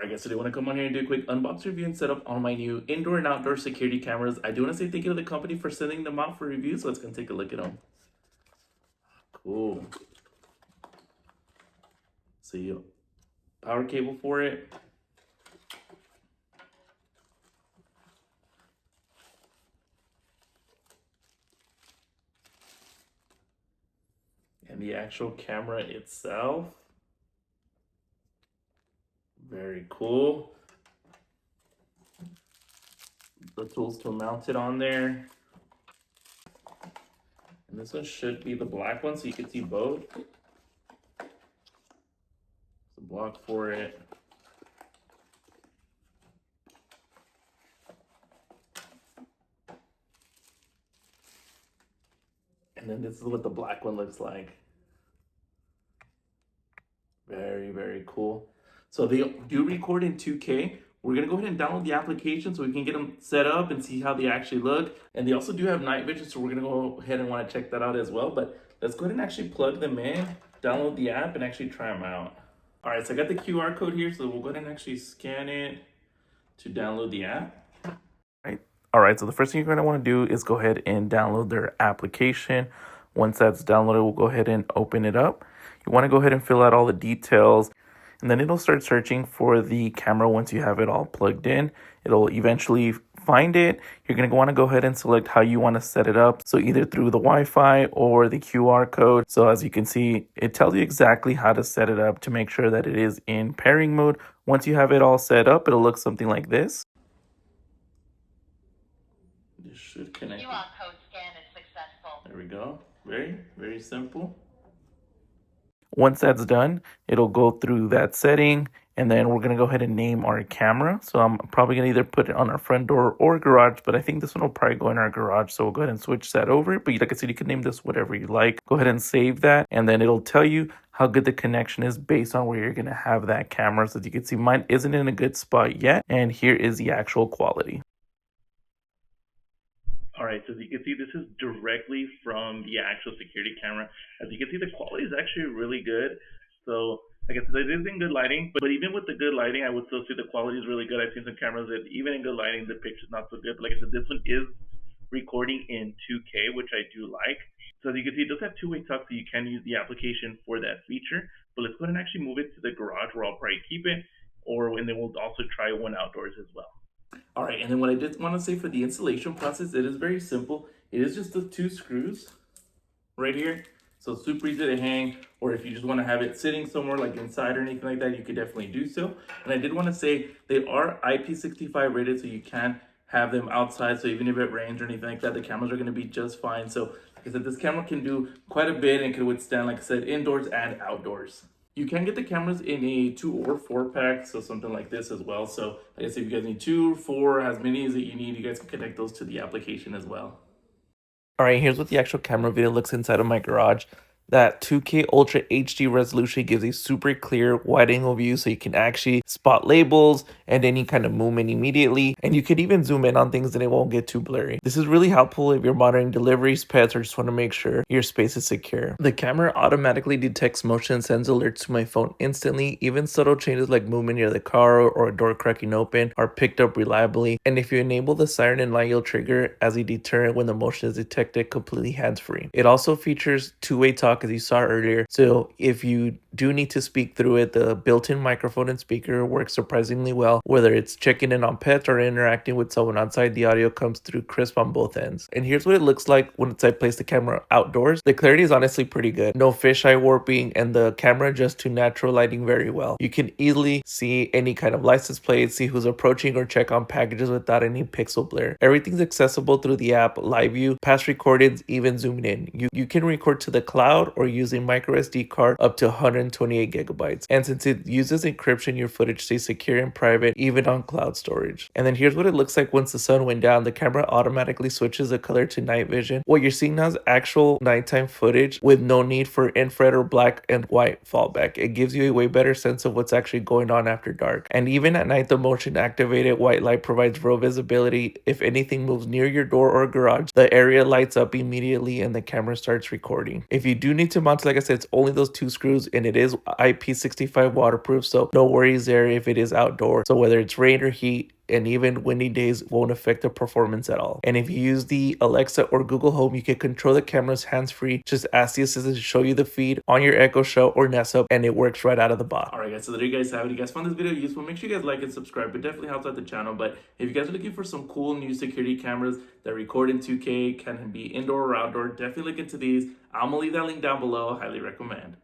Alright guys, today I want to come on here and do a quick unbox review and setup on my new indoor and outdoor security cameras. I do want to say thank you to the company for sending them out for review, so let's go take a look at them. Cool. See, power cable for it. And the actual camera itself. Very cool. The tools to mount it on there. And this one should be the black one, so you can see both. There's a block for it. And then this is what the black one looks like. Very, very cool. So they do record in 2K. We're gonna go ahead and download the application so we can get them set up and see how they actually look. And they also do have night vision, so we're gonna go ahead and wanna check that out as well. But let's go ahead and actually plug them in, download the app, and actually try them out. All right, so I got the QR code here, so we'll go ahead and actually scan it to download the app. All right, so the first thing you're gonna wanna do is go ahead and download their application. Once that's downloaded, we'll go ahead and open it up. You wanna go ahead and fill out all the details, and then it'll start searching for the camera once you have it all plugged in. It'll eventually find it. You're going to want to go ahead and select how you want to set it up. So either through the Wi-Fi or the QR code. So as you can see, it tells you exactly how to set it up to make sure that it is in pairing mode. Once you have it all set up, it'll look something like this. This should connect. QR code scan is successful. There we go. Very, very simple. Once that's done, it'll go through that setting, and then we're going to go ahead and name our camera. So I'm probably going to either put it on our front door or garage, but I think this one will probably go in our garage. So we'll go ahead and switch that over. But like I said, you can name this whatever you like. Go ahead and save that, and then it'll tell you how good the connection is based on where you're going to have that camera. So as you can see, mine isn't in a good spot yet, and here is the actual quality. All right, so as you can see, this is directly from the actual security camera. As you can see, the quality is actually really good. So, like I said, it is in good lighting, but even with the good lighting, I would still say the quality is really good. I've seen some cameras that even in good lighting, the picture's not so good. But like I said, this one is recording in 2K, which I do like. So as you can see, it does have two-way talk, so you can use the application for that feature. But let's go ahead and actually move it to the garage where I'll probably keep it, and then we'll also try one outdoors as well. All right, and then what I did want to say for the installation process, it is very simple. It is just the 2 screws right here. So super easy to hang, or if you just want to have it sitting somewhere like inside or anything like that, you could definitely do so. And I did want to say they are IP65 rated, so you can have them outside. So even if it rains or anything like that, the cameras are going to be just fine. So like I said, this camera can do quite a bit and can withstand, like I said, indoors and outdoors. You can get the cameras in a 2 or 4 pack, so something like this as well. So like I said, if you guys need 2 or 4, as many as that you need, you guys can connect those to the application as well. All right, here's what the actual camera video looks inside of my garage. That 2K Ultra HD resolution gives a super clear wide angle view, so you can actually spot labels and any kind of movement immediately. And you can even zoom in on things and it won't get too blurry. This is really helpful if you're monitoring deliveries, pets, or just want to make sure your space is secure. The camera automatically detects motion and sends alerts to my phone instantly. Even subtle changes like movement near the car or a door cracking open are picked up reliably. And if you enable the siren and light, you'll trigger as a deterrent when the motion is detected completely hands-free. It also features two-way talk, as you saw earlier, so if you do need to speak through it, the built-in microphone and speaker works surprisingly well. Whether it's checking in on pets or interacting with someone outside, the audio comes through crisp on both ends. And here's what it looks like once I place the camera outdoors. The clarity is honestly pretty good. No fisheye warping, and the camera adjusts to natural lighting very well. You can easily see any kind of license plates, see who's approaching, or check on packages without any pixel blur. Everything's accessible through the app Live View, past recordings, even zooming in. You can record to the cloud or use a micro SD card up to 128 gigabytes. And since it uses encryption, your footage stays secure and private even on cloud storage. And then here's what it looks like once the sun went down. The camera automatically switches the color to night vision. What you're seeing now is actual nighttime footage with no need for infrared or black and white fallback. It gives you a way better sense of what's actually going on after dark. And even at night, the motion activated white light provides real visibility. If anything moves near your door or garage, the area lights up immediately and the camera starts recording. If you do do need to mount, like I said, it's only those 2 screws, and it is IP65 waterproof, so no worries there if it is outdoor. So whether it's rain or heat, and even windy days won't affect the performance at all. And if you use the Alexa or Google Home, you can control the cameras hands-free. Just ask the assistant to show you the feed on your Echo Show or Nest Hub, and it works right out of the box. Alright guys, so there you guys have it. If you guys found this video useful, make sure you guys like and subscribe. It definitely helps out the channel. But if you guys are looking for some cool new security cameras that record in 2K, can be indoor or outdoor, definitely look into these. I'm gonna leave that link down below. Highly recommend.